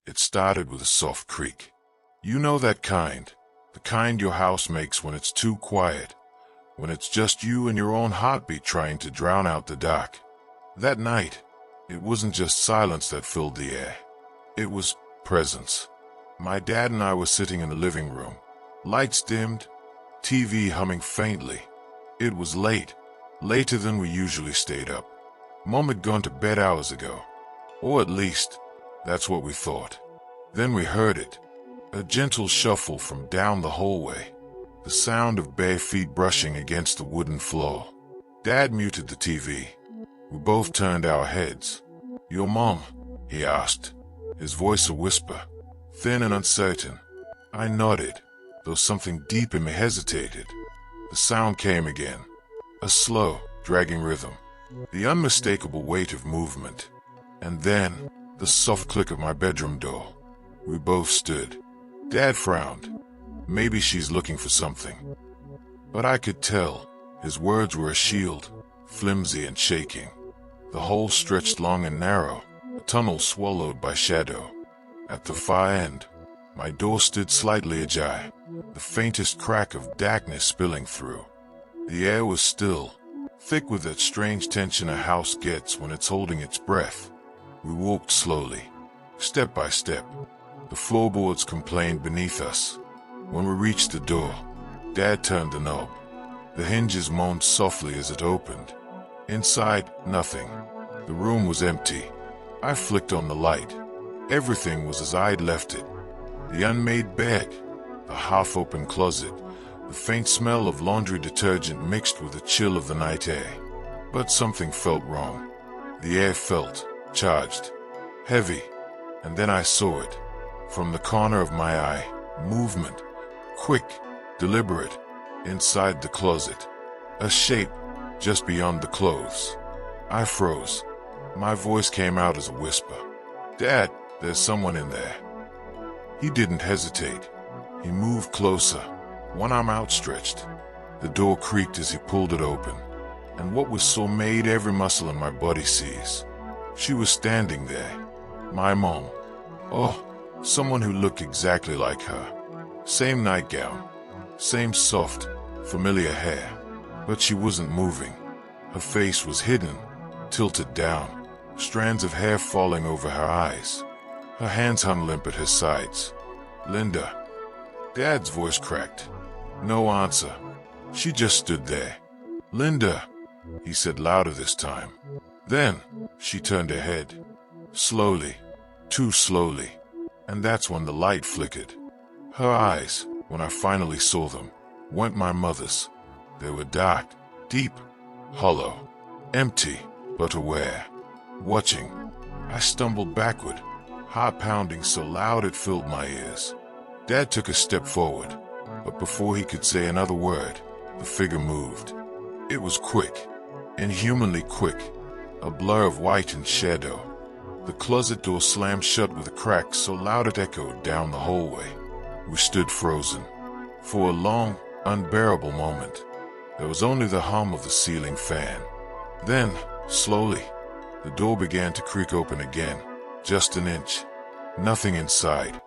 It started with a soft creak. You know that kind. The kind your house makes when it's too quiet. When it's just you and your own heartbeat trying to drown out the dark. That night, it wasn't just silence that filled the air. It was presence. My dad and I were sitting in the living room. Lights dimmed, TV humming faintly. It was late, later than we usually stayed up. Mom had gone to bed hours ago. Or at least, that's what we thought. Then we heard it. A gentle shuffle from down the hallway. The sound of bare feet brushing against the wooden floor. Dad muted the TV. We both turned our heads. "Your mom?" he asked, his voice a whisper, thin and uncertain. I nodded, though something deep in me hesitated. The sound came again. A slow, dragging rhythm. The unmistakable weight of movement. And then, the soft click of my bedroom door. We both stood. Dad frowned. Maybe she's looking for something. But I could tell. His words were a shield, flimsy and shaking. The hole stretched long and narrow, a tunnel swallowed by shadow. At the far end, my door stood slightly ajar, the faintest crack of darkness spilling through. The air was still, thick with that strange tension a house gets when it's holding its breath. We walked slowly, step by step. The floorboards complained beneath us. When we reached the door, Dad turned the knob. The hinges moaned softly as it opened. Inside, nothing. The room was empty. I flicked on the light. Everything was as I'd left it. The unmade bed, the half-open closet, the faint smell of laundry detergent mixed with the chill of the night air. But something felt wrong. The air felt charged, heavy, and then I saw it. From the corner of my eye, movement, quick, deliberate, inside the closet. A shape just beyond the clothes. I froze. My voice came out as a whisper. "Dad, there's someone in there." He didn't hesitate. He moved closer, one arm outstretched. The door creaked as he pulled it open, and what was so made every muscle in my body seize. She was standing there. My mom. Oh, someone who looked exactly like her. Same nightgown, same soft, familiar hair, but she wasn't moving. Her face was hidden, tilted down, strands of hair falling over her eyes. Her hands hung limp at her sides. "Linda." Dad's voice cracked. No answer. She just stood there. "Linda," he said louder this time. Then, she turned her head. Slowly, too slowly. And that's when the light flickered. Her eyes, when I finally saw them, weren't my mother's. They were dark, deep, hollow, empty, but aware. Watching, I stumbled backward, heart pounding so loud it filled my ears. Dad took a step forward, but before he could say another word, the figure moved. It was quick, inhumanly quick, a blur of white and shadow. The closet door slammed shut with a crack so loud it echoed down the hallway. We stood frozen. For a long, unbearable moment, there was only the hum of the ceiling fan. Then, slowly, the door began to creak open again, just an inch. Nothing inside.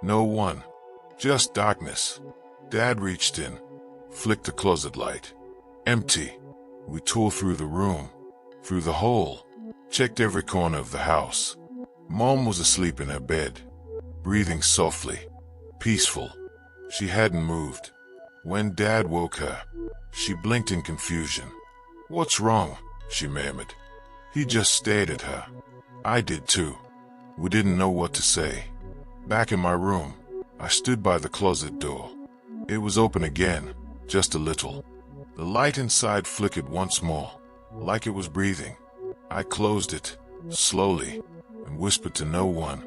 No one. Just darkness. Dad reached in, flicked the closet light. Empty. We tore through the room, through the hole, checked every corner of the house. Mom was asleep in her bed, breathing softly, peaceful. She hadn't moved. When Dad woke her, she blinked in confusion. "What's wrong?" she murmured. He just stared at her. I did too. We didn't know what to say. Back in my room, I stood by the closet door. It was open again, just a little. The light inside flickered once more, like it was breathing. I closed it, slowly, and whispered to no one,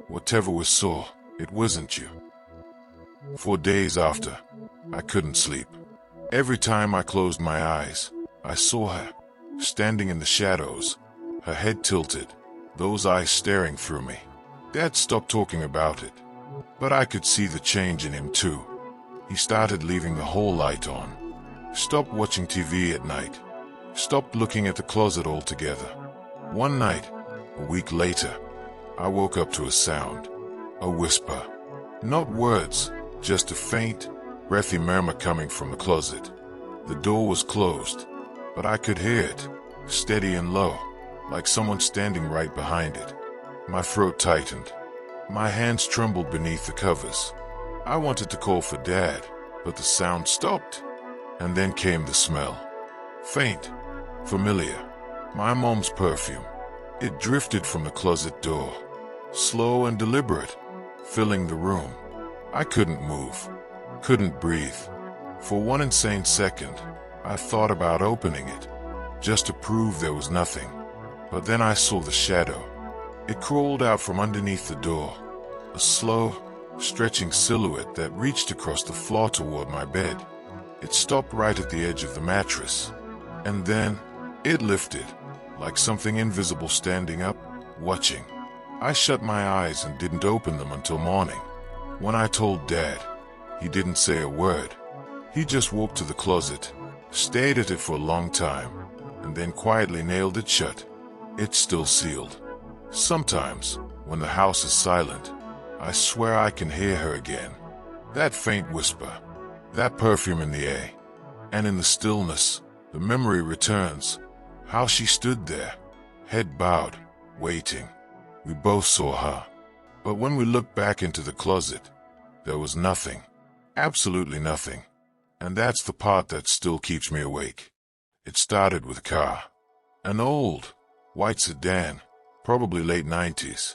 "Whatever we saw, it wasn't you." For days after, I couldn't sleep. Every time I closed my eyes, I saw her, standing in the shadows, her head tilted, those eyes staring through me. Dad stopped talking about it, but I could see the change in him too. He started leaving the whole light on, stopped watching TV at night, stopped looking at the closet altogether. One night, a week later, I woke up to a sound. A whisper. Not words, just a faint, breathy murmur coming from the closet. The door was closed, but I could hear it, steady and low, like someone standing right behind it. My throat tightened. My hands trembled beneath the covers. I wanted to call for Dad, but the sound stopped. And then came the smell. Faint, familiar. My mom's perfume. It drifted from the closet door, slow and deliberate, filling the room. I couldn't move, couldn't breathe. For one insane second, I thought about opening it, just to prove there was nothing. But then I saw the shadow. It crawled out from underneath the door, a slow, stretching silhouette that reached across the floor toward my bed. It stopped right at the edge of the mattress, and then it lifted, like something invisible standing up, watching. I shut my eyes and didn't open them until morning. When I told Dad, he didn't say a word. He just walked to the closet, stared at it for a long time, and then quietly nailed it shut. It's still sealed. Sometimes, when the house is silent, I swear I can hear her again. That faint whisper, that perfume in the air, and in the stillness, the memory returns. How she stood there, head bowed, waiting. We both saw her. But when we looked back into the closet, there was nothing. Absolutely nothing. And that's the part that still keeps me awake. It started with a car. An old, white sedan, probably late 90s.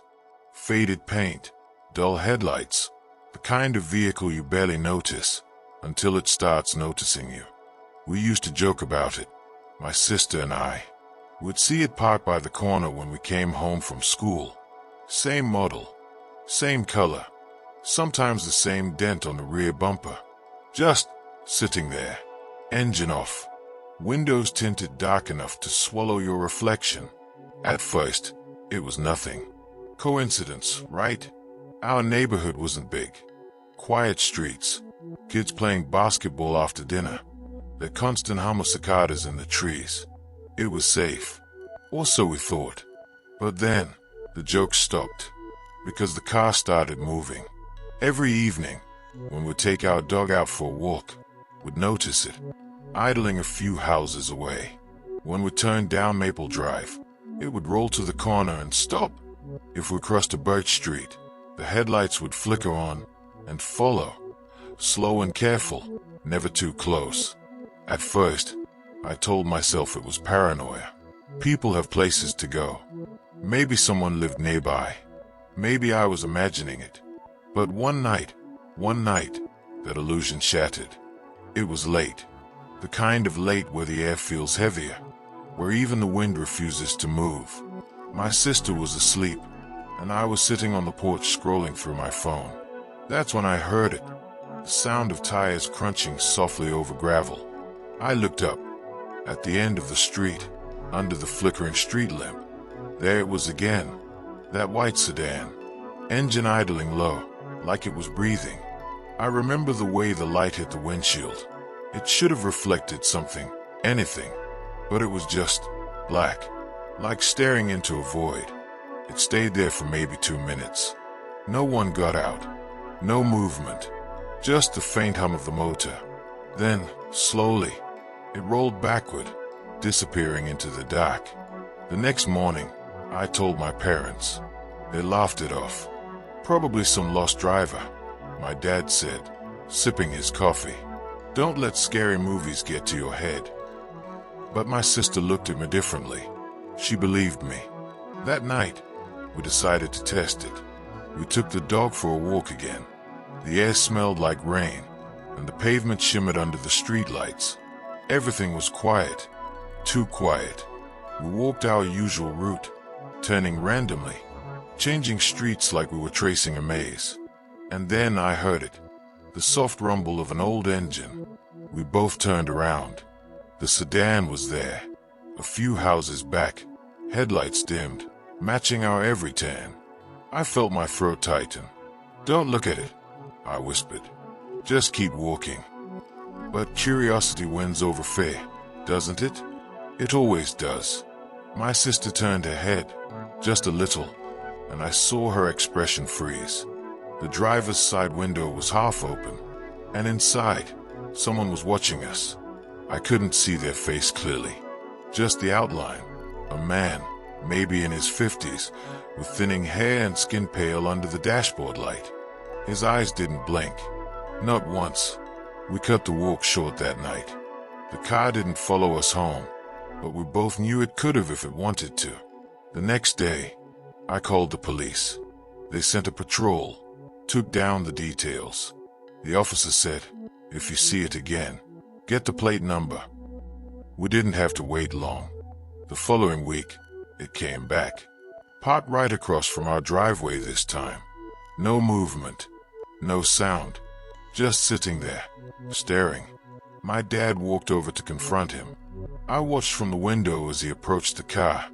Faded paint, dull headlights, the kind of vehicle you barely notice until it starts noticing you. We used to joke about it, my sister and I. We'd see it parked by the corner when we came home from school. Same model, same color, sometimes the same dent on the rear bumper. Just sitting there, engine off, windows tinted dark enough to swallow your reflection. At first, it was nothing. Coincidence, right? Our neighborhood wasn't big. Quiet streets, kids playing basketball after dinner, the constant hum of cicadas in the trees. It was safe, or so we thought. But then, the joke stopped, because the car started moving. Every evening, when we'd take our dog out for a walk, we'd notice it, idling a few houses away. When we turned down Maple Drive, it would roll to the corner and stop. If we crossed a Birch Street, the headlights would flicker on and follow, slow and careful, never too close. At first, I told myself it was paranoia. People have places to go. Maybe someone lived nearby. Maybe I was imagining it. But one night, that illusion shattered. It was late. The kind of late where the air feels heavier, where even the wind refuses to move. My sister was asleep, and I was sitting on the porch scrolling through my phone. That's when I heard it, the sound of tires crunching softly over gravel. I looked up. At the end of the street, under the flickering street lamp, there it was again, that white sedan, engine idling low, like it was breathing. I remember the way the light hit the windshield. It should have reflected something, anything, but it was just black, like staring into a void. It stayed there for maybe 2 minutes. No one got out, no movement, just the faint hum of the motor. Then, slowly, it rolled backward, disappearing into the dark. The next morning, I told my parents. They laughed it off. Probably some lost driver, my dad said, sipping his coffee. Don't let scary movies get to your head. But my sister looked at me differently. She believed me. That night, we decided to test it. We took the dog for a walk again. The air smelled like rain, and the pavement shimmered under the streetlights. Everything was quiet, too quiet. We walked our usual route, turning randomly, changing streets like we were tracing a maze. And then I heard it, the soft rumble of an old engine. We both turned around. The sedan was there, a few houses back, headlights dimmed, matching our every turn. I felt my throat tighten. Don't look at it, I whispered. Just keep walking. But curiosity wins over fear, doesn't it? It always does. My sister turned her head, just a little, and I saw her expression freeze. The driver's side window was half open, and inside, someone was watching us. I couldn't see their face clearly, just the outline. A man, maybe in his 50s, with thinning hair and skin pale under the dashboard light. His eyes didn't blink, not once. We cut the walk short that night. The car didn't follow us home, but we both knew it could have if it wanted to. The next day, I called the police. They sent a patrol, took down the details. The officer said, "If you see it again, get the plate number." We didn't have to wait long. The following week, it came back. Parked right across from our driveway this time. No movement, no sound, just sitting there, staring. My dad walked over to confront him. I watched from the window as he approached the car,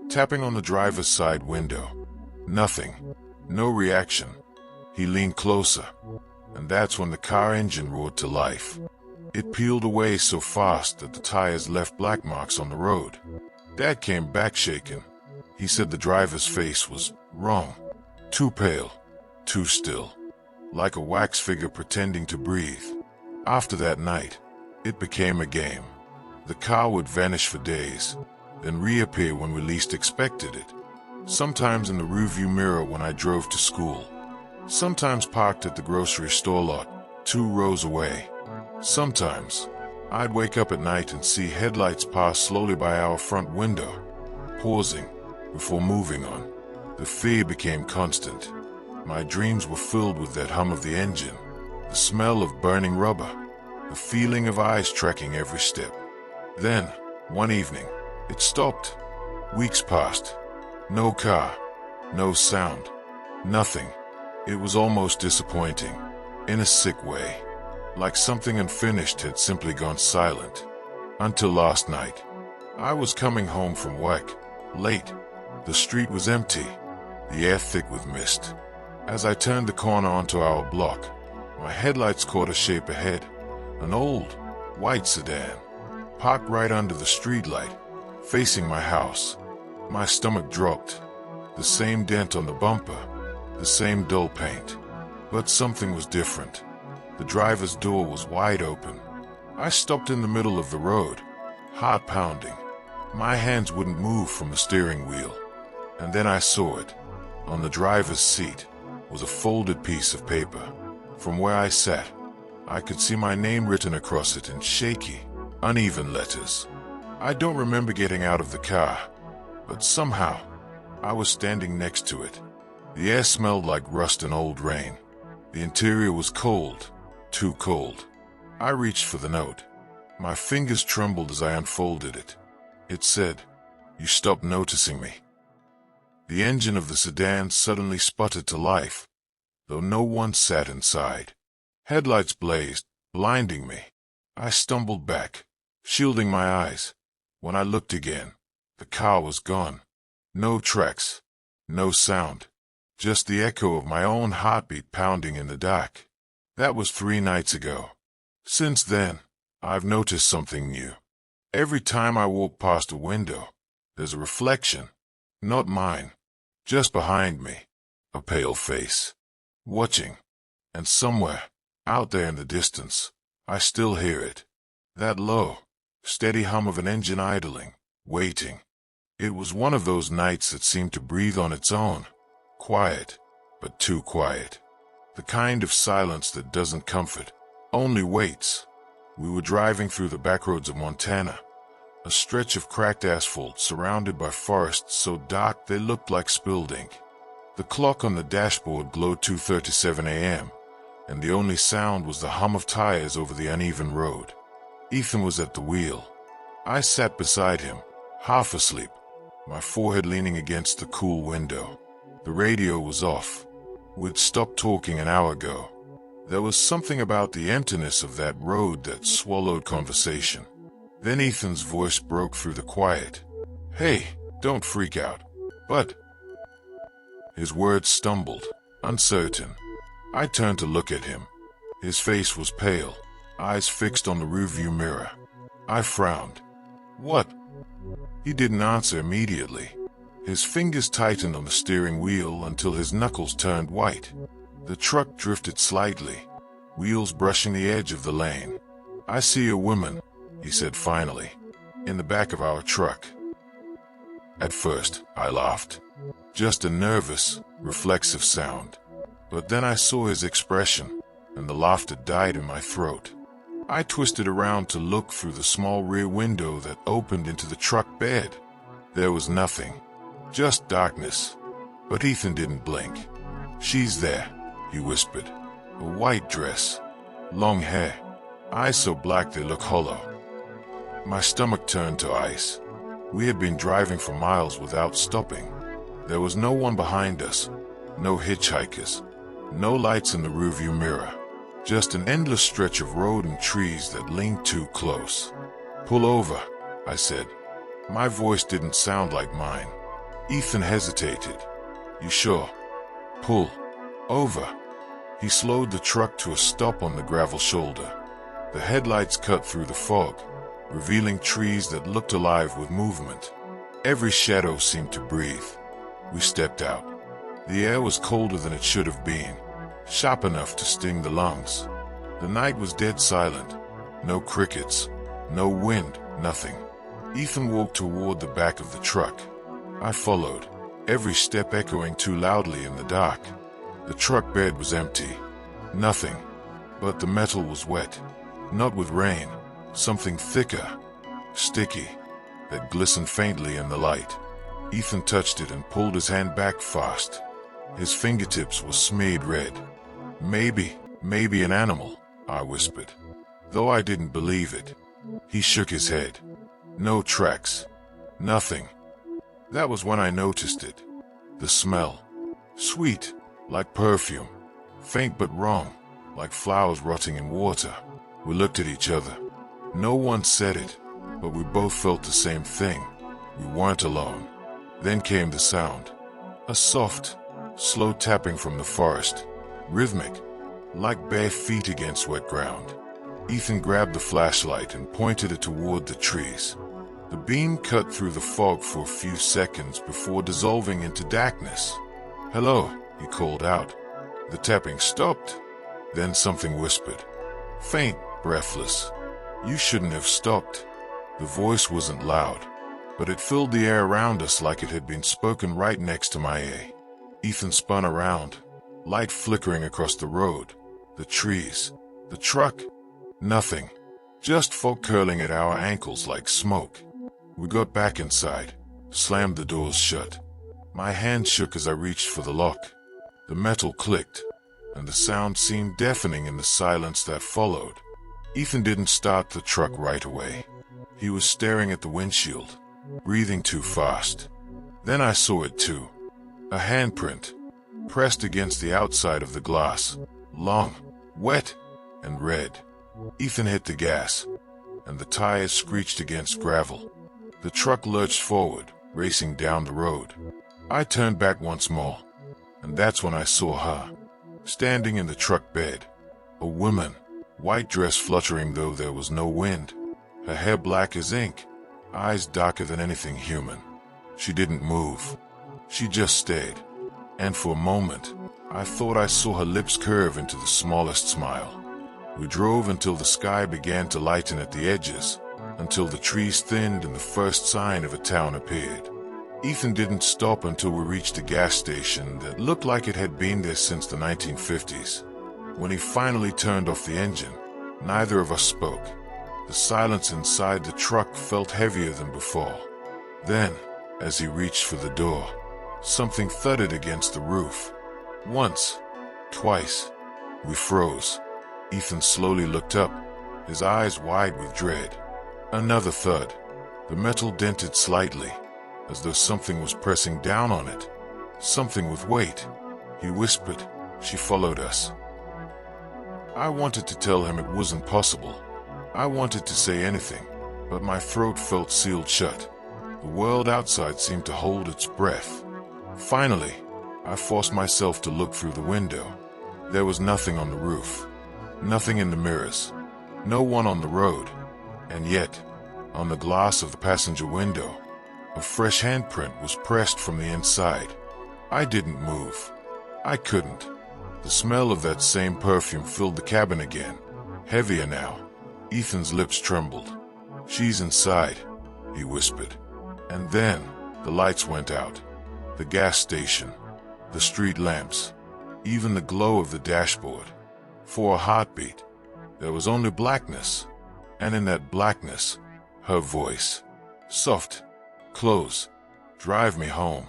tapping on the driver's side window. Nothing, no reaction. He leaned closer, and that's when the car engine roared to life. It peeled away so fast that the tires left black marks on the road. Dad came back shaken. He said the driver's face was wrong, too pale, too still, like a wax figure pretending to breathe. After that night, it became a game. The car would vanish for days, then reappear when we least expected it. Sometimes in the rearview mirror when I drove to school. Sometimes parked at the grocery store lot, 2 rows away. Sometimes, I'd wake up at night and see headlights pass slowly by our front window, pausing before moving on. The fear became constant. My dreams were filled with that hum of the engine, the smell of burning rubber, the feeling of eyes tracking every step. Then, one evening, it stopped. Weeks passed. No car, no sound, nothing. It was almost disappointing, in a sick way. Like something unfinished had simply gone silent. Until last night. I was coming home from work, late. The street was empty, the air thick with mist. As I turned the corner onto our block, my headlights caught a shape ahead. An old, white sedan, parked right under the streetlight, facing my house. My stomach dropped. The same dent on the bumper, the same dull paint. But something was different. The driver's door was wide open. I stopped in the middle of the road, heart pounding. My hands wouldn't move from the steering wheel. And then I saw it. On the driver's seat was a folded piece of paper. From where I sat, I could see my name written across it in shaky, uneven letters. I don't remember getting out of the car, but somehow, I was standing next to it. The air smelled like rust and old rain. The interior was cold, too cold. I reached for the note. My fingers trembled as I unfolded it. It said, "You stopped noticing me." The engine of the sedan suddenly sputtered to life, though no one sat inside. Headlights blazed, blinding me. I stumbled back, shielding my eyes. When I looked again, the car was gone. No tracks, no sound, just the echo of my own heartbeat pounding in the dark. That was 3 nights ago. Since then, I've noticed something new. Every time I walk past a window, there's a reflection, not mine, just behind me, a pale face, watching, and somewhere, out there in the distance, I still hear it. That low, steady hum of an engine idling, waiting. It was one of those nights that seemed to breathe on its own, quiet, but too quiet. The kind of silence that doesn't comfort, only waits. We were driving through the backroads of Montana, a stretch of cracked asphalt surrounded by forests so dark they looked like spilled ink. The clock on the dashboard glowed 2:37 a.m., and the only sound was the hum of tires over the uneven road. Ethan was at the wheel. I sat beside him, half asleep, my forehead leaning against the cool window. The radio was off. We'd stopped talking an hour ago. There was something about the emptiness of that road that swallowed conversation. Then Ethan's voice broke through the quiet. "Hey, don't freak out." "But..." His words stumbled, uncertain. I turned to look at him. His face was pale, eyes fixed on the rearview mirror. I frowned. "What?" He didn't answer immediately. His fingers tightened on the steering wheel until his knuckles turned white. The truck drifted slightly, wheels brushing the edge of the lane. "I see a woman," he said finally, "in the back of our truck." At first, I laughed. Just a nervous, reflexive sound. But then I saw his expression, and the laughter died in my throat. I twisted around to look through the small rear window that opened into the truck bed. There was nothing, just darkness. But Ethan didn't blink. "She's there," he whispered. "A white dress, long hair, eyes so black they look hollow." My stomach turned to ice. We had been driving for miles without stopping. There was no one behind us, no hitchhikers, no lights in the rearview mirror, just an endless stretch of road and trees that leaned too close. "Pull over," I said. My voice didn't sound like mine. Ethan hesitated. "You sure?" "Pull over." He slowed the truck to a stop on the gravel shoulder. The headlights cut through the fog, revealing trees that looked alive with movement. Every shadow seemed to breathe. We stepped out. The air was colder than it should have been, sharp enough to sting the lungs. The night was dead silent. No crickets, no wind, nothing. Ethan walked toward the back of the truck. I followed, every step echoing too loudly in the dark. The truck bed was empty. Nothing. But the metal was wet. Not with rain. Something thicker, sticky, that glistened faintly in the light. Ethan touched it and pulled his hand back fast. His fingertips were smeared red. Maybe an animal," I whispered, though I didn't believe it. He shook his head. "No tracks. Nothing." That was when I noticed it. The smell. Sweet, like perfume. Faint but wrong, like flowers rotting in water. We looked at each other. No one said it, but we both felt the same thing. We weren't alone. Then came the sound. A soft, slow tapping from the forest. Rhythmic, like bare feet against wet ground. Ethan grabbed the flashlight and pointed it toward the trees. The beam cut through the fog for a few seconds before dissolving into darkness. "Hello," he called out. The tapping stopped. Then something whispered. Faint, breathless. "You shouldn't have stopped." The voice wasn't loud, but it filled the air around us like it had been spoken right next to my ear. Ethan spun around, light flickering across the road, the trees, the truck. Nothing. Just fog curling at our ankles like smoke. We got back inside, slammed the doors shut. My hand shook as I reached for the lock. The metal clicked, and the sound seemed deafening in the silence that followed. Ethan didn't start the truck right away. He was staring at the windshield, breathing too fast. Then I saw it too. A handprint, pressed against the outside of the glass, long, wet, and red. Ethan hit the gas, and the tires screeched against gravel. The truck lurched forward, racing down the road. I turned back once more, and that's when I saw her, standing in the truck bed. A woman, white dress fluttering though there was no wind, her hair black as ink, eyes darker than anything human. She didn't move. She just stayed. And for a moment, I thought I saw her lips curve into the smallest smile. We drove until the sky began to lighten at the edges, until the trees thinned and the first sign of a town appeared. Ethan didn't stop until we reached a gas station that looked like it had been there since the 1950s. When he finally turned off the engine, neither of us spoke. The silence inside the truck felt heavier than before. Then, as he reached for the door, something thudded against the roof. Once, twice. We froze. Ethan slowly looked up, his eyes wide with dread. Another thud. The metal dented slightly, as though something was pressing down on it. Something with weight. He whispered. She followed us. I wanted to tell him it wasn't possible. I wanted to say anything, but my throat felt sealed shut. The world outside seemed to hold its breath. Finally, I forced myself to look through the window. There was nothing on the roof. Nothing in the mirrors. No one on the road. And yet, on the glass of the passenger window, a fresh handprint was pressed from the inside. I didn't move. I couldn't. The smell of that same perfume filled the cabin again, heavier now. Ethan's lips trembled. "She's inside," he whispered. And then, the lights went out. The gas station, the street lamps, even the glow of the dashboard. For a heartbeat, there was only blackness. And in that blackness, her voice. Soft. "Close. Drive me home."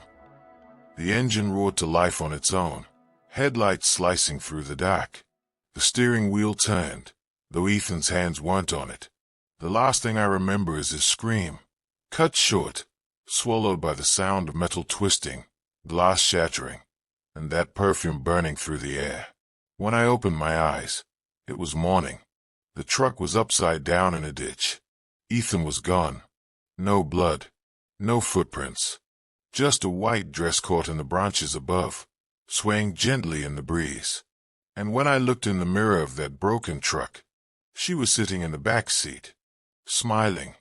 The engine roared to life on its own, headlights slicing through the dark. The steering wheel turned, though Ethan's hands weren't on it. The last thing I remember is his scream, cut short, swallowed by the sound of metal twisting, glass shattering, and that perfume burning through the air. When I opened my eyes, it was morning. The truck was upside down in a ditch. Ethan was gone. No blood, no footprints. Just a white dress caught in the branches above, swaying gently in the breeze. And when I looked in the mirror of that broken truck, she was sitting in the back seat, smiling,